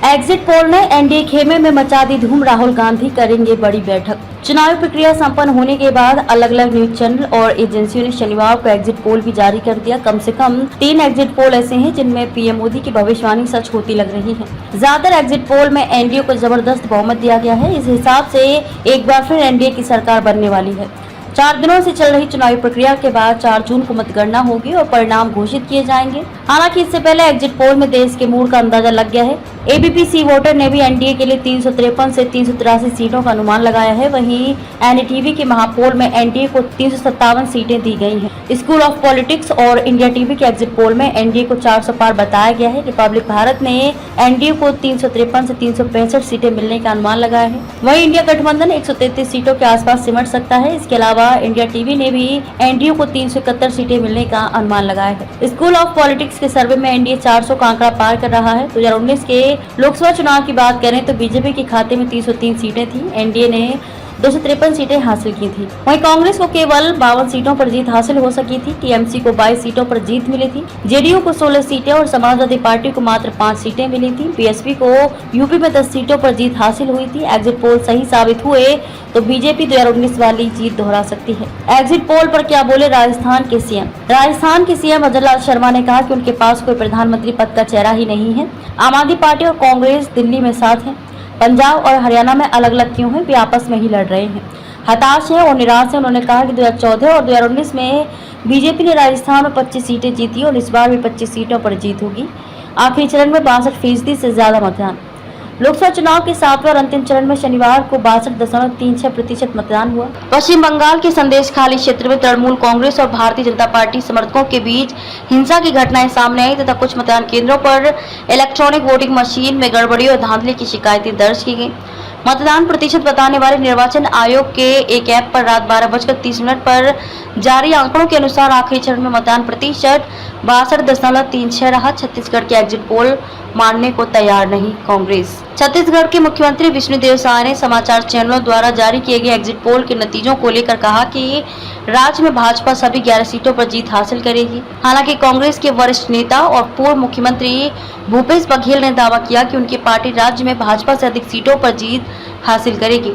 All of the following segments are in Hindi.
एग्जिट पोल ने एनडीए खेमे में मचा दी धूम, राहुल गांधी करेंगे बड़ी बैठक। चुनावी प्रक्रिया संपन्न होने के बाद अलग अलग न्यूज चैनल और एजेंसियों ने शनिवार को एग्जिट पोल भी जारी कर दिया। कम से कम 3 एग्जिट पोल ऐसे हैं जिनमें पीएम मोदी की भविष्यवाणी सच होती लग रही है। ज्यादातर एग्जिट पोल में एनडीए को जबरदस्त बहुमत दिया गया है। इस हिसाब से एक बार फिर एनडीए की सरकार बनने वाली है। 4 दिनों से चल रही चुनावी प्रक्रिया के बाद 4 जून को मतगणना होगी और परिणाम घोषित किए जाएंगे। हालांकि इससे पहले एग्जिट पोल में देश के मूड का अंदाजा लग गया है। एबीपी सी वोटर ने भी एनडीए के लिए 353 से 383 सीटों का अनुमान लगाया है। वहीं एनडीटीवी के महापोल में एनडीए को 357 सीटें दी गई हैं। स्कूल ऑफ पॉलिटिक्स और इंडिया टीवी के एग्जिट पोल में एनडीए को 400 पार बताया गया है। रिपब्लिक भारत ने एनडीए को 353 से 365 सीटें मिलने का अनुमान लगाया है। वहीं इंडिया गठबंधन 133 सीटों के आसपास सिमट सकता है। इसके अलावा इंडिया टीवी ने भी एनडीए को 371 सीटें मिलने का अनुमान लगाया है। स्कूल ऑफ पॉलिटिक्स के सर्वे में एनडीए 400 का आंकड़ा पार कर रहा है। 2019 के लोकसभा चुनाव की बात करें तो बीजेपी के खाते में 303 सीटें थी। एनडीए ने 253 सीटें हासिल की थी। वहीं कांग्रेस को केवल 52 सीटों पर जीत हासिल हो सकी थी। टीएमसी को 22 सीटों पर जीत मिली थी। जेडीयू को 16 सीटें और समाजवादी पार्टी को मात्र 5 सीटें मिली थी। बीएसपी को यूपी में 10 सीटों पर जीत हासिल हुई थी। एग्जिट पोल सही साबित हुए तो बीजेपी 2019 वाली जीत दोहरा सकती है। एग्जिट पोल पर क्या बोले राजस्थान के सीएम? राजस्थान के सीएम अजय लाल शर्मा ने कहा कि उनके पास कोई प्रधानमंत्री पद का चेहरा ही नहीं है। आम आदमी पार्टी और कांग्रेस दिल्ली में साथ है, पंजाब और हरियाणा में अलग अलग क्यों है? वे आपस में ही लड़ रहे हैं, हताश है और निराश है। उन्होंने कहा कि 2014 और 2019 में बीजेपी ने राजस्थान में 25 सीटें जीती और इस बार भी 25 सीटों पर जीत होगी। आखिरी चरण में 62% से ज्यादा मतदान। लोकसभा चुनाव के 7वें और अंतिम चरण में शनिवार को 62.36% मतदान हुआ। पश्चिम बंगाल के संदेशखाली क्षेत्र में तृणमूल कांग्रेस और भारतीय जनता पार्टी समर्थकों के बीच हिंसा की घटनाएं सामने आई तथा कुछ मतदान केंद्रों पर इलेक्ट्रॉनिक वोटिंग मशीन में गड़बड़ी और धांधली की शिकायतें दर्ज की गई। मतदान प्रतिशत बताने वाले निर्वाचन आयोग के एक ऐप पर रात 12:30 पर जारी आंकड़ों के अनुसार आखिरी चरण में मतदान प्रतिशत 62.36 रहा। छत्तीसगढ़ के एग्जिट पोल मानने को तैयार नहीं कांग्रेस। छत्तीसगढ़ के मुख्यमंत्री विष्णुदेव साय ने समाचार चैनलों द्वारा जारी किए गए एग्जिट पोल के नतीजों को लेकर कहा कि राज्य में भाजपा सभी 11 सीटों पर जीत हासिल करेगी। हालांकि कांग्रेस के वरिष्ठ नेता और पूर्व मुख्यमंत्री भूपेश बघेल ने दावा किया कि उनकी पार्टी राज्य में भाजपा से अधिक सीटों पर जीत हासिल करेगी।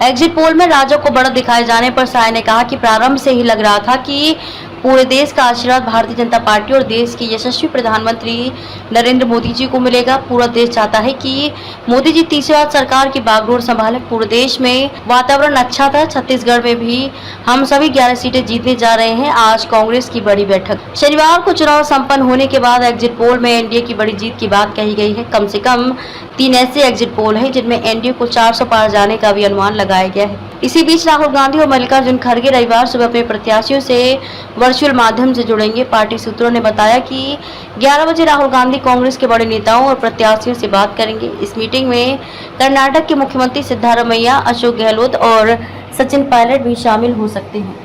एग्जिट पोल में राज्यों को बढ़त दिखाए जाने पर साय ने कहा कि प्रारंभ से ही लग रहा था कि पूरे देश का आशीर्वाद भारतीय जनता पार्टी और देश के यशस्वी प्रधानमंत्री नरेंद्र मोदी जी को मिलेगा। पूरा देश चाहता है कि मोदी जी तीसरी बार सरकार की बागडोर संभालें। पूरे देश में वातावरण अच्छा था। छत्तीसगढ़ में भी हम सभी 11 सीटें जीतने जा रहे हैं। आज कांग्रेस की बड़ी बैठक। शनिवार को चुनाव संपन्न होने के बाद एग्जिट पोल में एनडीए की बड़ी जीत की बात कही गई है। कम से कम 3 ऐसे एग्जिट पोल हैं जिनमें एनडीए को 400 पार जाने का भी अनुमान लगाया गया है। इसी बीच राहुल गांधी और मल्लिकार्जुन खड़गे रविवार सुबह अपने प्रत्याशियों से वर्चुअल माध्यम से जुड़ेंगे। पार्टी सूत्रों ने बताया कि 11 बजे राहुल गांधी कांग्रेस के बड़े नेताओं और प्रत्याशियों से बात करेंगे। इस मीटिंग में कर्नाटक के मुख्यमंत्री सिद्धारमैया, अशोक गहलोत और सचिन पायलट भी शामिल हो सकते हैं।